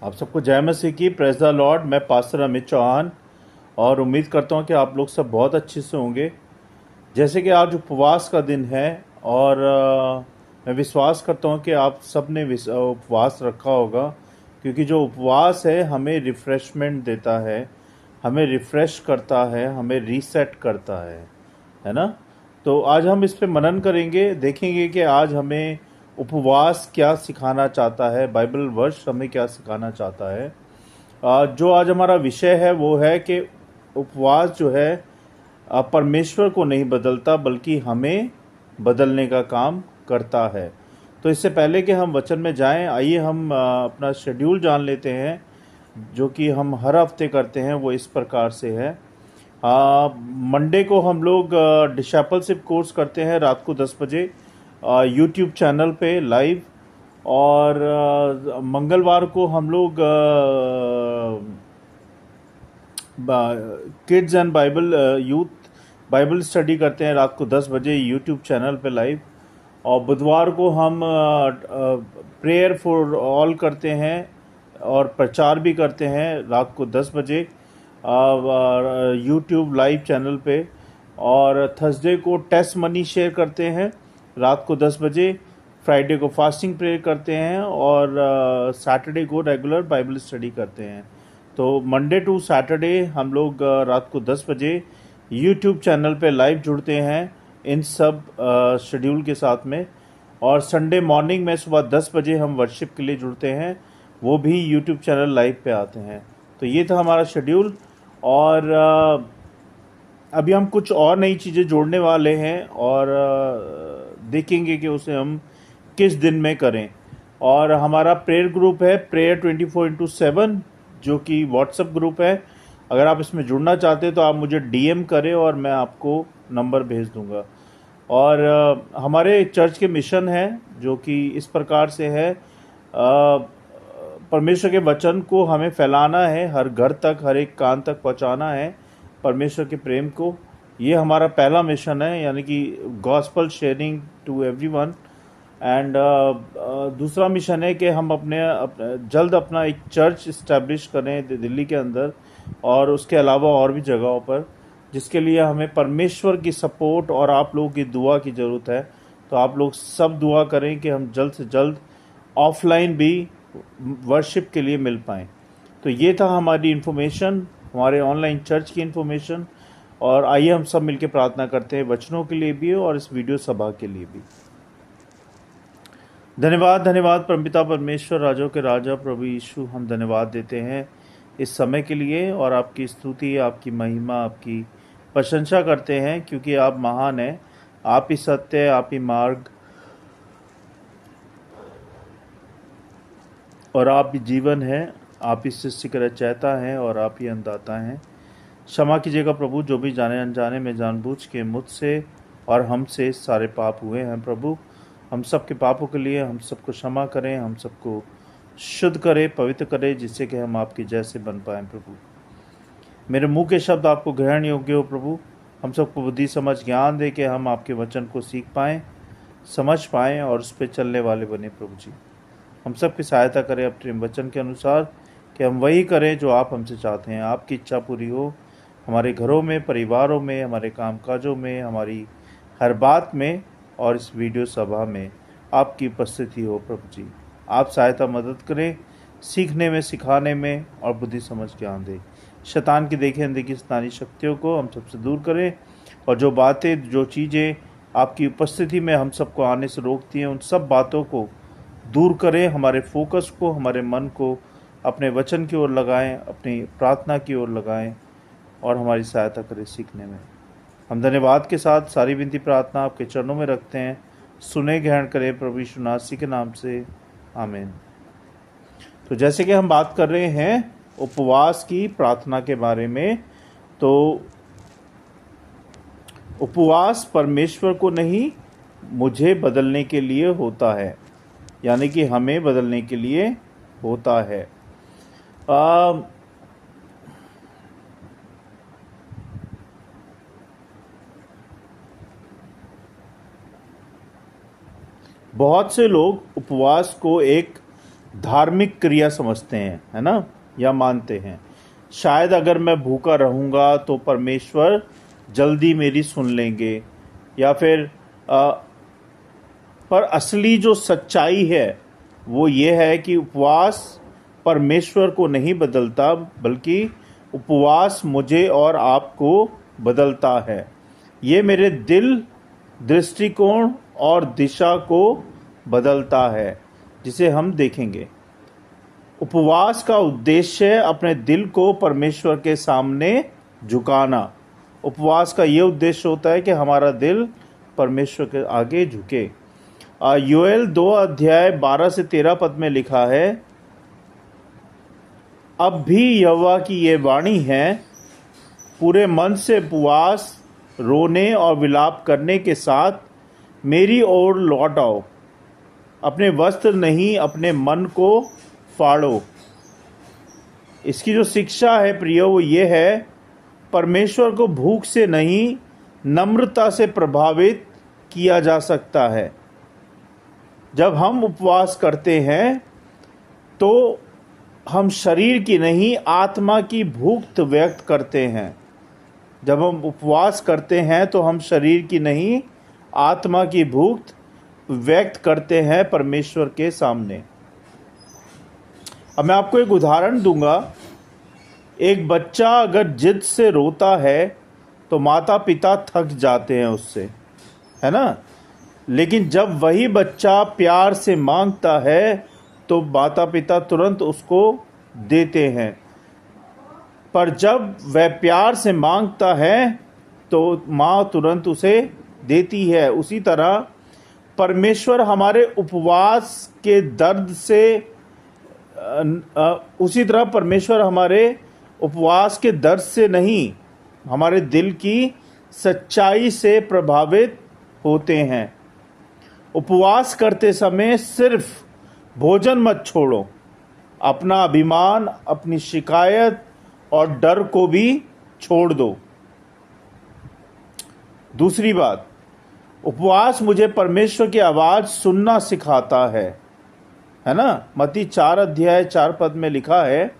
आप सबको जय मसीह की। Praise the Lord. मैं पास्टर अमित चौहान और उम्मीद करता हूँ कि आप लोग सब बहुत अच्छे से होंगे। जैसे कि आज उपवास का दिन है और मैं विश्वास करता हूँ कि आप सब ने उपवास रखा होगा, क्योंकि जो उपवास है हमें रिफ़्रेशमेंट देता है, हमें रिफ़्रेश करता है, हमें रीसेट करता है ना। तो आज हम इस पे मनन करेंगे, देखेंगे कि आज हमें उपवास क्या सिखाना चाहता है, बाइबल वर्ष हमें क्या सिखाना चाहता है। जो आज हमारा विषय है वो है कि उपवास जो है परमेश्वर को नहीं बदलता बल्कि हमें बदलने का काम करता है। तो इससे पहले कि हम वचन में जाएं, आइए हम अपना शेड्यूल जान लेते हैं जो कि हम हर हफ्ते करते हैं। वो इस प्रकार से है। मंडे को हम लोग डिसाइपलशिप कोर्स करते हैं रात को 10 बजे यूट्यूब चैनल पे लाइव। और मंगलवार को हम लोग kids and Bible youth Bible study करते हैं रात को 10 बजे यूट्यूब चैनल पे लाइव। और बुधवार को हम प्रेयर फॉर ऑल करते हैं और प्रचार भी करते हैं रात को 10 बजे यूट्यूब लाइव चैनल पे। और थर्सडे को टेस्ट मनी शेयर करते हैं रात को 10 बजे। फ्राइडे को फास्टिंग प्रेयर करते हैं और सैटरडे को रेगुलर बाइबल स्टडी करते हैं। तो मंडे टू सैटरडे हम लोग रात को 10 बजे यूट्यूब चैनल पे लाइव जुड़ते हैं इन सब शेड्यूल के साथ में। और संडे मॉर्निंग में सुबह 10 बजे हम वर्शिप के लिए जुड़ते हैं, वो भी यूट्यूब चैनल लाइव पे आते हैं। तो ये था हमारा शेड्यूल। और अभी हम कुछ और नई चीज़ें जोड़ने वाले हैं और देखेंगे कि उसे हम किस दिन में करें। और हमारा प्रेयर ग्रुप है प्रेयर 24/7, जो कि व्हाट्सएप ग्रुप है। अगर आप इसमें जुड़ना चाहते हैं तो आप मुझे डीएम करें और मैं आपको नंबर भेज दूंगा। और हमारे चर्च के मिशन है जो कि इस प्रकार से है। परमेश्वर के वचन को हमें फैलाना है, हर घर तक, हर एक कान तक पहुंचाना है परमेश्वर के प्रेम को। ये हमारा पहला मिशन है, यानी कि gospel sharing to everyone. And दूसरा मिशन है कि हम जल्द अपना एक चर्च इस्टेब्लिश करें दिल्ली के अंदर और उसके अलावा और भी जगहों पर, जिसके लिए हमें परमेश्वर की सपोर्ट और आप लोगों की दुआ की ज़रूरत है। तो आप लोग सब दुआ करें कि हम जल्द से जल्द ऑफलाइन भी वर्शिप के लिए मिल पाएँ। तो ये था हमारी इन्फॉर्मेशन, हमारे ऑनलाइन चर्च की इन्फॉर्मेशन। और आइए हम सब मिलकर प्रार्थना करते हैं वचनों के लिए भी और इस वीडियो सभा के लिए भी। धन्यवाद धन्यवाद परमपिता परमेश्वर, राजों के राजा प्रभु यीशु, हम धन्यवाद देते हैं इस समय के लिए और आपकी स्तुति, आपकी महिमा, आपकी प्रशंसा करते हैं, क्योंकि आप महान हैं। आप ही सत्य, आप ही मार्ग और आप ही जीवन है। आप ही सृष्टि का रचयिता हैं और आप ही अन्नदाता हैं। क्षमा कीजिएगा प्रभु, जो भी जाने अनजाने में जानबूझ के मुझसे और हमसे सारे पाप हुए हैं। प्रभु, हम सब के पापों के लिए हम सबको क्षमा करें, हम सबको शुद्ध करें, पवित्र करें, जिससे कि हम आपके जैसे बन पाएं। प्रभु, मेरे मुंह के शब्द आपको ग्रहण योग्य हो। प्रभु, हम सबको बुद्धि समझ ज्ञान दे के हम आपके वचन को सीख पाएँ, समझ पाएँ और उस पर चलने वाले बने। प्रभु जी, हम सब की सहायता करें अपने वचन के अनुसार, कि हम वही करें जो आप हमसे चाहते हैं। आपकी इच्छा पूरी हो हमारे घरों में, परिवारों में, हमारे कामकाजों में, हमारी हर बात में और इस वीडियो सभा में आपकी उपस्थिति हो। प्रभु जी, आप सहायता मदद करें सीखने में, सिखाने में और बुद्धि समझ ज्ञान दें। शैतान की देखे अनदेखी शैतानी शक्तियों को हम सबसे दूर करें और जो बातें, जो चीज़ें आपकी उपस्थिति में हम सबको आने से रोकती हैं, उन सब बातों को दूर करें। हमारे फोकस को, हमारे मन को अपने वचन की ओर लगाएं, अपनी प्रार्थना की ओर लगाएं और हमारी सहायता करें सीखने में। हम धन्यवाद के साथ सारी विनती प्रार्थना आपके चरणों में रखते हैं। सुने ग्रहण करें प्रभु यीशु नासरी के नाम से, आमीन। तो जैसे कि हम बात कर रहे हैं उपवास की, प्रार्थना के बारे में, तो उपवास परमेश्वर को नहीं, मुझे बदलने के लिए होता है, यानी कि हमें बदलने के लिए होता है। बहुत से लोग उपवास को एक धार्मिक क्रिया समझते हैं, है ना, या मानते हैं। शायद अगर मैं भूखा रहूँगा तो परमेश्वर जल्दी मेरी सुन लेंगे, या फिर पर असली जो सच्चाई है वो ये है कि उपवास परमेश्वर को नहीं बदलता, बल्कि उपवास मुझे और आपको बदलता है। ये मेरे दिल, दृष्टिकोण और दिशा को बदलता है, जिसे हम देखेंगे। उपवास का उद्देश्य है अपने दिल को परमेश्वर के सामने झुकाना। उपवास का ये उद्देश्य होता है कि हमारा दिल परमेश्वर के आगे झुके। योएल 2 अध्याय 12 से 13 पद में लिखा है, अब भी यहोवा की ये वाणी है, पूरे मन से उपवास, रोने और विलाप करने के साथ मेरी ओर लौट आओ। अपने वस्त्र नहीं, अपने मन को फाड़ो। इसकी जो शिक्षा है प्रियो, वो ये है, परमेश्वर को भूख से नहीं, नम्रता से प्रभावित किया जा सकता है। जब हम उपवास करते हैं तो हम शरीर की नहीं, आत्मा की भूख व्यक्त करते हैं। जब हम उपवास करते हैं तो हम शरीर की नहीं, आत्मा की भूख व्यक्त करते हैं परमेश्वर के सामने। अब मैं आपको एक उदाहरण दूंगा। एक बच्चा अगर जिद से रोता है तो माता पिता थक जाते हैं उससे, है ना। लेकिन जब वही बच्चा प्यार से मांगता है तो माता पिता तुरंत उसको देते हैं। पर जब वह प्यार से मांगता है तो माँ तुरंत उसे देती है। उसी तरह परमेश्वर हमारे उपवास के दर्द से नहीं, हमारे दिल की सच्चाई से प्रभावित होते हैं। उपवास करते समय सिर्फ भोजन मत छोड़ो, अपना अभिमान, अपनी शिकायत और डर को भी छोड़ दो। दूसरी बात, उपवास मुझे परमेश्वर की आवाज़ सुनना सिखाता है ना। मत्ती 4 अध्याय 4 पद में लिखा है,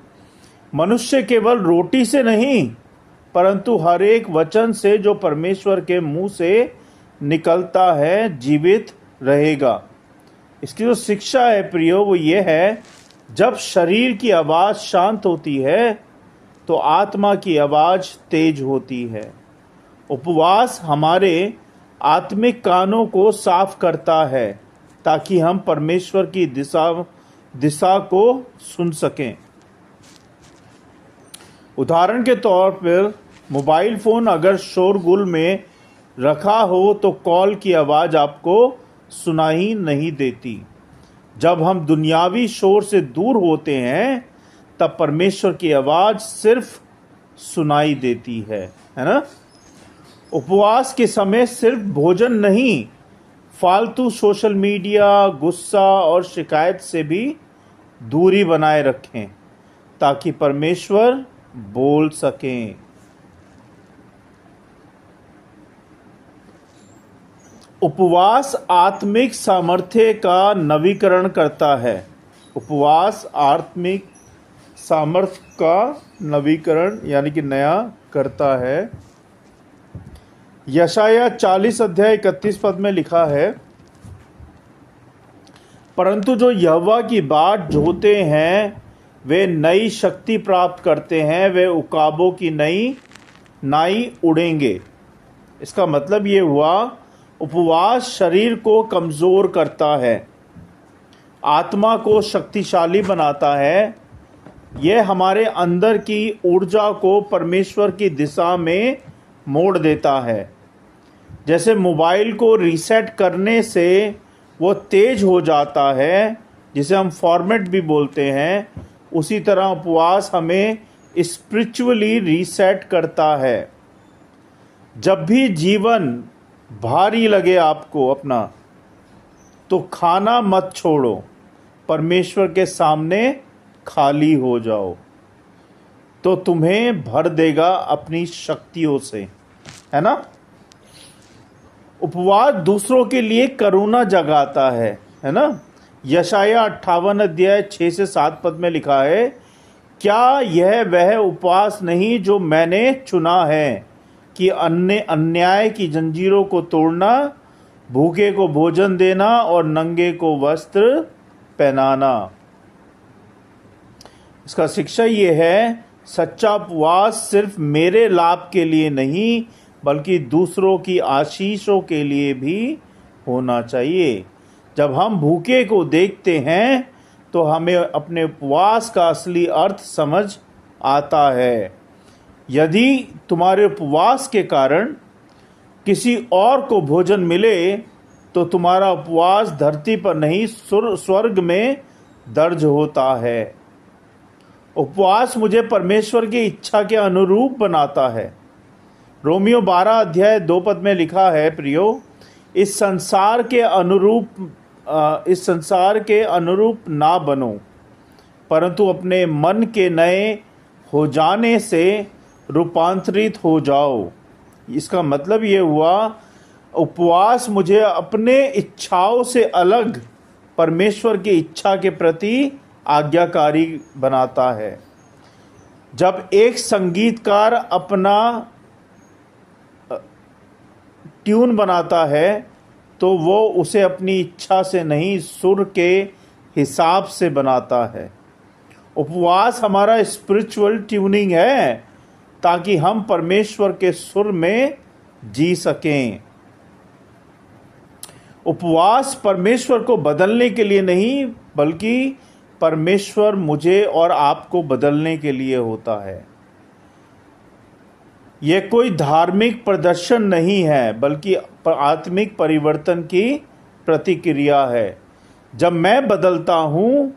मनुष्य केवल रोटी से नहीं परंतु हर एक वचन से जो परमेश्वर के मुंह से निकलता है जीवित रहेगा। इसकी जो शिक्षा है प्रियो, वो ये है, जब शरीर की आवाज़ शांत होती है तो आत्मा की आवाज़ तेज होती है। उपवास हमारे आत्मिक कानों को साफ करता है ताकि हम परमेश्वर की दिशा को सुन सकें। उदाहरण के तौर पर मोबाइल फ़ोन अगर शोरगुल में रखा हो तो कॉल की आवाज़ आपको सुनाई नहीं देती। जब हम दुनियावी शोर से दूर होते हैं तब परमेश्वर की आवाज़ सिर्फ सुनाई देती है ना। उपवास के समय सिर्फ भोजन नहीं, फालतू सोशल मीडिया, गुस्सा और शिकायत से भी दूरी बनाए रखें ताकि परमेश्वर बोल सकें। उपवास आत्मिक सामर्थ्य का नवीकरण करता है। उपवास आत्मिक सामर्थ्य का नवीकरण यानी कि नया करता है। यशाया 40 अध्याय 31 पद में लिखा है, परंतु जो यहोवा की बाट जोहते हैं वे नई शक्ति प्राप्त करते हैं, वे उकाबों की नई नाई उड़ेंगे। इसका मतलब ये हुआ, उपवास शरीर को कमज़ोर करता है, आत्मा को शक्तिशाली बनाता है। यह हमारे अंदर की ऊर्जा को परमेश्वर की दिशा में मोड़ देता है। जैसे मोबाइल को रीसेट करने से वो तेज हो जाता है, जिसे हम फॉर्मेट भी बोलते हैं, उसी तरह उपवास हमें स्पिरिचुअली रीसेट करता है। जब भी जीवन भारी लगे आपको अपना, तो खाना मत छोड़ो, परमेश्वर के सामने खाली हो जाओ, तो तुम्हें भर देगा अपनी शक्तियों से, है ना। उपवास दूसरों के लिए करुणा जगाता है ना। यशाया 58 अध्याय 6 से 7 पद में लिखा है, क्या यह वह उपवास नहीं जो मैंने चुना है कि अन्याय की जंजीरों को तोड़ना, भूखे को भोजन देना और नंगे को वस्त्र पहनाना। इसका शिक्षा ये है, सच्चा उपवास सिर्फ मेरे लाभ के लिए नहीं बल्कि दूसरों की आशीषों के लिए भी होना चाहिए। जब हम भूखे को देखते हैं तो हमें अपने उपवास का असली अर्थ समझ आता है। यदि तुम्हारे उपवास के कारण किसी और को भोजन मिले तो तुम्हारा उपवास धरती पर नहीं स्वर्ग में दर्ज होता है। उपवास मुझे परमेश्वर की इच्छा के अनुरूप बनाता है। रोमियो 12 अध्याय 2 पद में लिखा है, प्रियो, इस संसार के अनुरूप ना बनो, परंतु अपने मन के नए हो जाने से रूपांतरित हो जाओ। इसका मतलब ये हुआ, उपवास मुझे अपने इच्छाओं से अलग परमेश्वर की इच्छा के प्रति आज्ञाकारी बनाता है। जब एक संगीतकार अपना ट्यून बनाता है तो वो उसे अपनी इच्छा से नहीं, सुर के हिसाब से बनाता है। उपवास हमारा स्पिरिचुअल ट्यूनिंग है ताकि हम परमेश्वर के सुर में जी सकें। उपवास परमेश्वर को बदलने के लिए नहीं बल्कि परमेश्वर मुझे और आपको बदलने के लिए होता है। यह कोई धार्मिक प्रदर्शन नहीं है बल्कि आत्मिक परिवर्तन की प्रतिक्रिया है। जब मैं बदलता हूँ,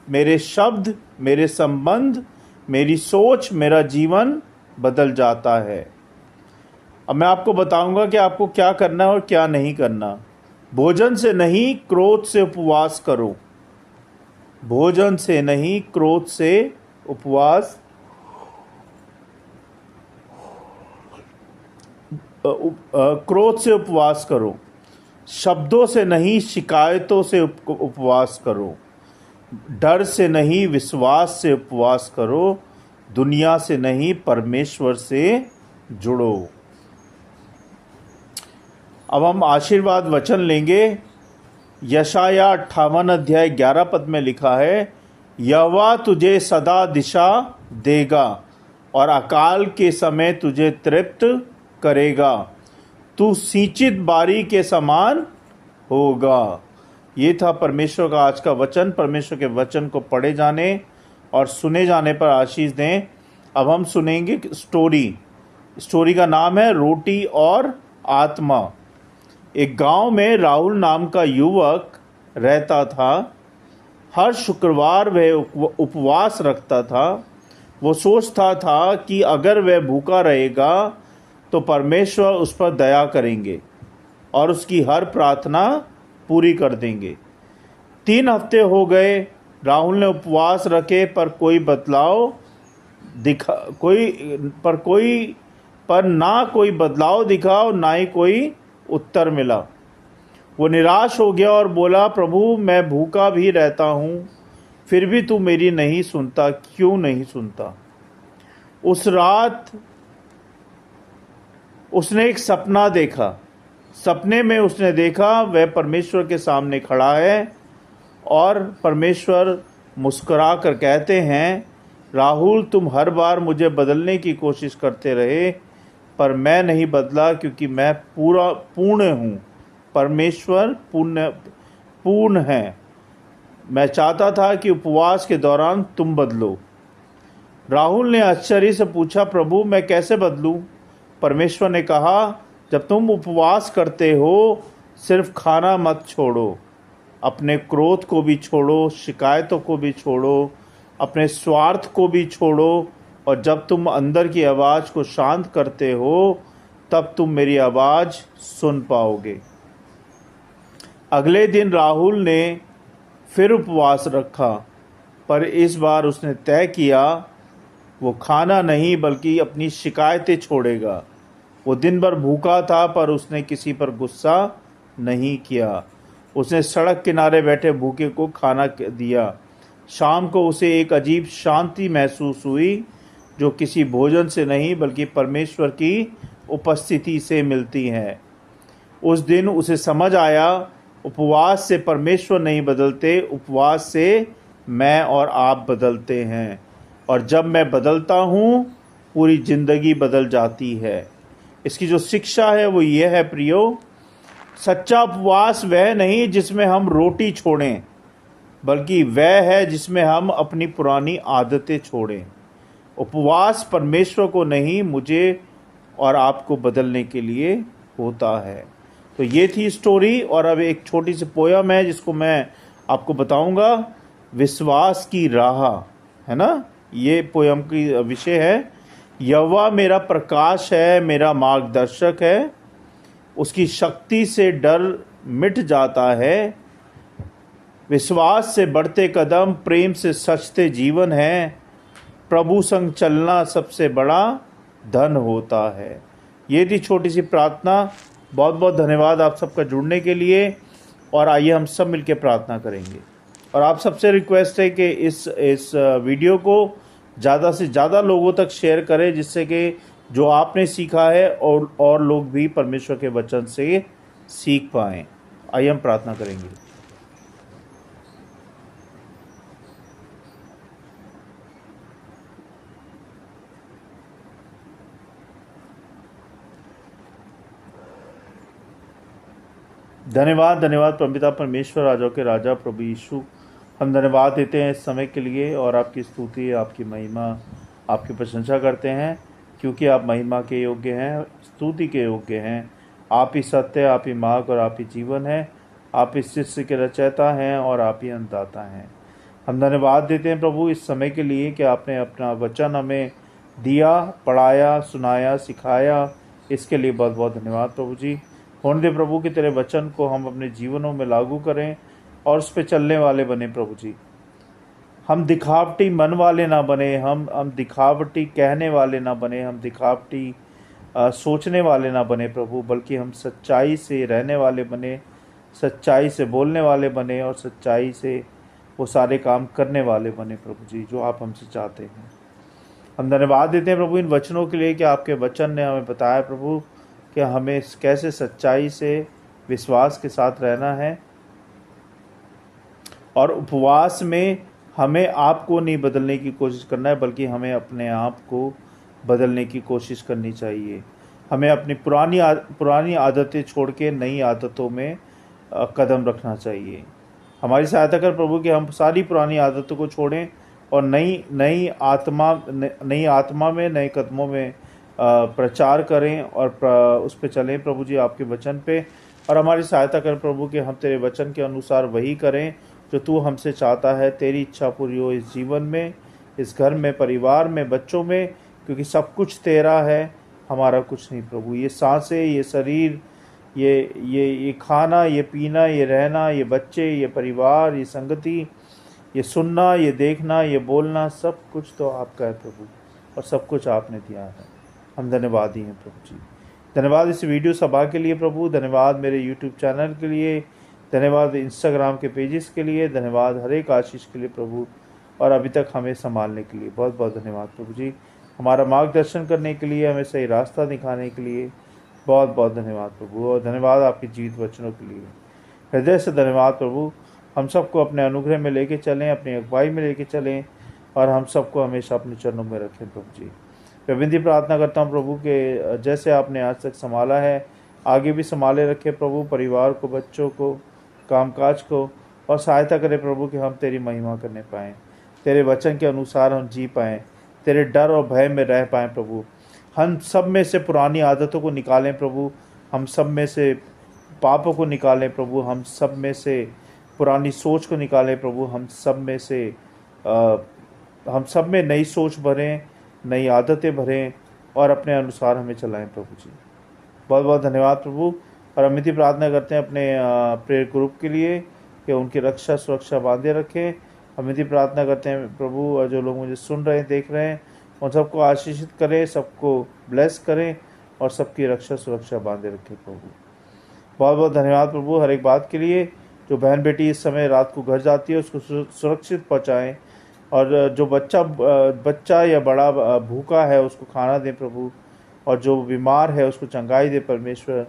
मेरे शब्द, मेरे संबंध, मेरी सोच, मेरा जीवन बदल जाता है। अब मैं आपको बताऊंगा कि आपको क्या करना है और क्या नहीं करना। भोजन से नहीं, क्रोध से उपवास करो। भोजन से नहीं, क्रोध से उपवास क्रोध से उपवास करो। शब्दों से नहीं, शिकायतों से उपवास करो। डर से नहीं, विश्वास से उपवास करो। दुनिया से नहीं, परमेश्वर से जुड़ो। अब हम आशीर्वाद वचन लेंगे। यशाया 58 अध्याय 11 पद में लिखा है, यहोवा तुझे सदा दिशा देगा और अकाल के समय तुझे तृप्त करेगा। तू सिंचित बारी के समान होगा। ये था परमेश्वर का आज का वचन। परमेश्वर के वचन को पढ़े जाने और सुने जाने पर आशीष दें। अब हम सुनेंगे स्टोरी का नाम है रोटी और आत्मा। एक गांव में राहुल नाम का युवक रहता था। हर शुक्रवार वह उपवास रखता था। वो सोचता था कि अगर वह भूखा रहेगा तो परमेश्वर उस पर दया करेंगे और उसकी हर प्रार्थना पूरी कर देंगे। 3 हफ्ते हो गए, राहुल ने उपवास रखे पर ना कोई बदलाव दिखा और ना ही कोई उत्तर मिला। वो निराश हो गया और बोला, प्रभु, मैं भूखा भी रहता हूँ, फिर भी तू मेरी नहीं सुनता, क्यों नहीं सुनता? उस रात उसने एक सपना देखा। सपने में उसने देखा वह परमेश्वर के सामने खड़ा है और परमेश्वर मुस्कुरा कर कहते हैं, राहुल, तुम हर बार मुझे बदलने की कोशिश करते रहे पर मैं नहीं बदला क्योंकि मैं पूर्ण हूँ। परमेश्वर पूर्ण है। मैं चाहता था कि उपवास के दौरान तुम बदलो। राहुल ने आश्चर्य से पूछा, प्रभु, मैं कैसे बदलूं? परमेश्वर ने कहा, जब तुम उपवास करते हो, सिर्फ खाना मत छोड़ो, अपने क्रोध को भी छोड़ो, शिकायतों को भी छोड़ो, अपने स्वार्थ को भी छोड़ो, और जब तुम अंदर की आवाज़ को शांत करते हो तब तुम मेरी आवाज़ सुन पाओगे। अगले दिन राहुल ने फिर उपवास रखा, पर इस बार उसने तय किया वो खाना नहीं बल्कि अपनी शिकायतें छोड़ेगा। वो दिन भर भूखा था पर उसने किसी पर गुस्सा नहीं किया। उसने सड़क किनारे बैठे भूखे को खाना दिया। शाम को उसे एक अजीब शांति महसूस हुई जो किसी भोजन से नहीं बल्कि परमेश्वर की उपस्थिति से मिलती है। उस दिन उसे समझ आया, उपवास से परमेश्वर नहीं बदलते, उपवास से मैं और आप बदलते हैं। और जब मैं बदलता हूँ पूरी ज़िंदगी बदल जाती है। इसकी जो शिक्षा है वो ये है प्रियो, सच्चा उपवास वह नहीं जिसमें हम रोटी छोड़ें, बल्कि वह है जिसमें हम अपनी पुरानी आदतें छोड़ें। उपवास परमेश्वर को नहीं, मुझे और आपको बदलने के लिए होता है। तो ये थी स्टोरी। और अब एक छोटी सी पोयम है जिसको मैं आपको बताऊंगा, विश्वास की राह, है ना, ये पोयम की विषय है। यहोवा मेरा प्रकाश है, मेरा मार्गदर्शक है, उसकी शक्ति से डर मिट जाता है। विश्वास से बढ़ते कदम, प्रेम से सचते जीवन है, प्रभु संग चलना सबसे बड़ा धन होता है। ये थी छोटी सी प्रार्थना। बहुत बहुत धन्यवाद आप सबका जुड़ने के लिए। और आइए हम सब मिलकर प्रार्थना करेंगे। और आप सबसे रिक्वेस्ट है कि इस वीडियो को ज़्यादा से ज़्यादा लोगों तक शेयर करें, जिससे कि जो आपने सीखा है और लोग भी परमेश्वर के वचन से सीख पाएँ। आइए हम प्रार्थना करेंगे। धन्यवाद धन्यवाद परमपिता परमेश्वर, राजाओं के राजा प्रभु यीशु, हम धन्यवाद देते हैं इस समय के लिए और आपकी स्तुति, आपकी महिमा, आपकी प्रशंसा करते हैं, क्योंकि आप महिमा के योग्य हैं, स्तुति के योग्य हैं। आप ही सत्य, आप ही मार्ग और आप ही जीवन है। आप इस सृष्टि के रचयिता हैं और आप ही अंतदाता हैं। हम धन्यवाद देते हैं प्रभु इस समय के लिए कि आपने अपना वचन हमें दिया, पढ़ाया, सुनाया, सिखाया। इसके लिए बहुत बहुत धन्यवाद प्रभु जी। होने दे प्रभु कि तेरे वचन को हम अपने जीवनों में लागू करें और उस पर चलने वाले बने प्रभु जी। हम दिखावटी मन वाले ना बने, हम दिखावटी कहने वाले ना बने, हम दिखावटी सोचने वाले ना बने प्रभु, बल्कि हम सच्चाई से रहने वाले बने, सच्चाई से बोलने वाले बने और सच्चाई से वो सारे काम करने वाले बने प्रभु जी, जो आप हमसे चाहते हैं। हम धन्यवाद देते हैं प्रभु इन वचनों के लिए कि आपके वचन ने हमें बताया प्रभु कि हमें कैसे सच्चाई से विश्वास के साथ रहना है। और उपवास में हमें आपको नहीं बदलने की कोशिश करना है, बल्कि हमें अपने आप को बदलने की कोशिश करनी चाहिए। हमें अपनी पुरानी आदतें छोड़ के नई आदतों में कदम रखना चाहिए। हमारी सहायता कर प्रभु कि हम सारी पुरानी आदतों को छोड़ें और नई आत्मा में, नए कदमों में प्रचार करें और उस पर चलें प्रभु जी, आपके वचन पे। और हमारी सहायता कर प्रभु कि हम तेरे वचन के अनुसार वही करें जो तू हमसे चाहता है। तेरी इच्छा पूरी हो इस जीवन में, इस घर में, परिवार में, बच्चों में, क्योंकि सब कुछ तेरा है, हमारा कुछ नहीं प्रभु। ये सांसें, ये शरीर, ये खाना, ये पीना, ये रहना, ये बच्चे, ये परिवार, ये संगति, ये सुनना, ये देखना, ये बोलना, सब कुछ तो आपका है प्रभु और सब कुछ आपने दिया है। हम धन्यवादी हैं प्रभु जी। धन्यवाद इस वीडियो सभा के लिए प्रभु, धन्यवाद मेरे यूट्यूब चैनल के लिए, धन्यवाद इंस्टाग्राम के पेजेस के लिए, धन्यवाद हर एक आशीष के लिए प्रभु, और अभी तक हमें संभालने के लिए बहुत बहुत धन्यवाद प्रभु जी। हमारा मार्गदर्शन करने के लिए, हमें सही रास्ता दिखाने के लिए बहुत बहुत धन्यवाद प्रभु। और धन्यवाद आपके जीवित वचनों के लिए, हृदय से धन्यवाद प्रभु। हम सबको अपने अनुग्रह में लेके चलें, अपनी अगुवाई में लेके चलें और हम सबको हमेशा अपने चरणों में रखें प्रभु जी। मैं विनती प्रार्थना करता हूँ प्रभु के जैसे आपने आज तक संभाला है, आगे भी संभाले रखे प्रभु, परिवार को, बच्चों को, कामकाज को, और सहायता करें प्रभु कि हम तेरी महिमा करने पाएँ, तेरे वचन के अनुसार हम जी पाएँ, तेरे डर और भय में रह पाएँ प्रभु। हम सब में से पुरानी आदतों को निकालें प्रभु, हम सब में से पापों को निकालें प्रभु, हम सब में से पुरानी सोच को निकालें प्रभु, हम सब में नई सोच भरें, नई आदतें भरें और अपने अनुसार हमें चलाएं प्रभु जी। बहुत बहुत धन्यवाद प्रभु। और अमिति प्रार्थना करते हैं अपने प्रेयर ग्रुप के लिए कि उनकी रक्षा सुरक्षा बांधे रखें। अमिति प्रार्थना करते हैं प्रभु, और जो लोग मुझे सुन रहे हैं, देख रहे हैं, उन सबको आशीषित करें, सबको ब्लेस करें और सबकी रक्षा सुरक्षा बांधे रखें प्रभु। बहुत बहुत धन्यवाद प्रभु हर एक बात के लिए। जो बहन बेटी इस समय रात को घर जाती है उसको सुरक्षित पहुंचाएं, और जो बच्चा या बड़ा भूखा है उसको खाना दें प्रभु, और जो बीमार है उसको चंगाई दे परमेश्वर,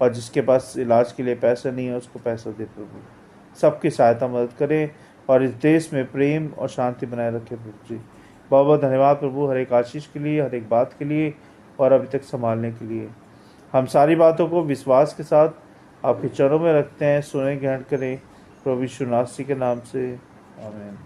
और जिसके पास इलाज के लिए पैसा नहीं है उसको पैसा दे प्रभु। सबकी सहायता मदद करें और इस देश में प्रेम और शांति बनाए रखें प्रभु जी। बहुत बहुत धन्यवाद प्रभु, हर एक आशीष के लिए, हर एक बात के लिए, और अभी तक संभालने के लिए। हम सारी बातों को विश्वास के साथ आपके चरणों में रखते हैं। सुने ग्रहण करें प्रभु यीशु नासरी के नाम से, आमीन।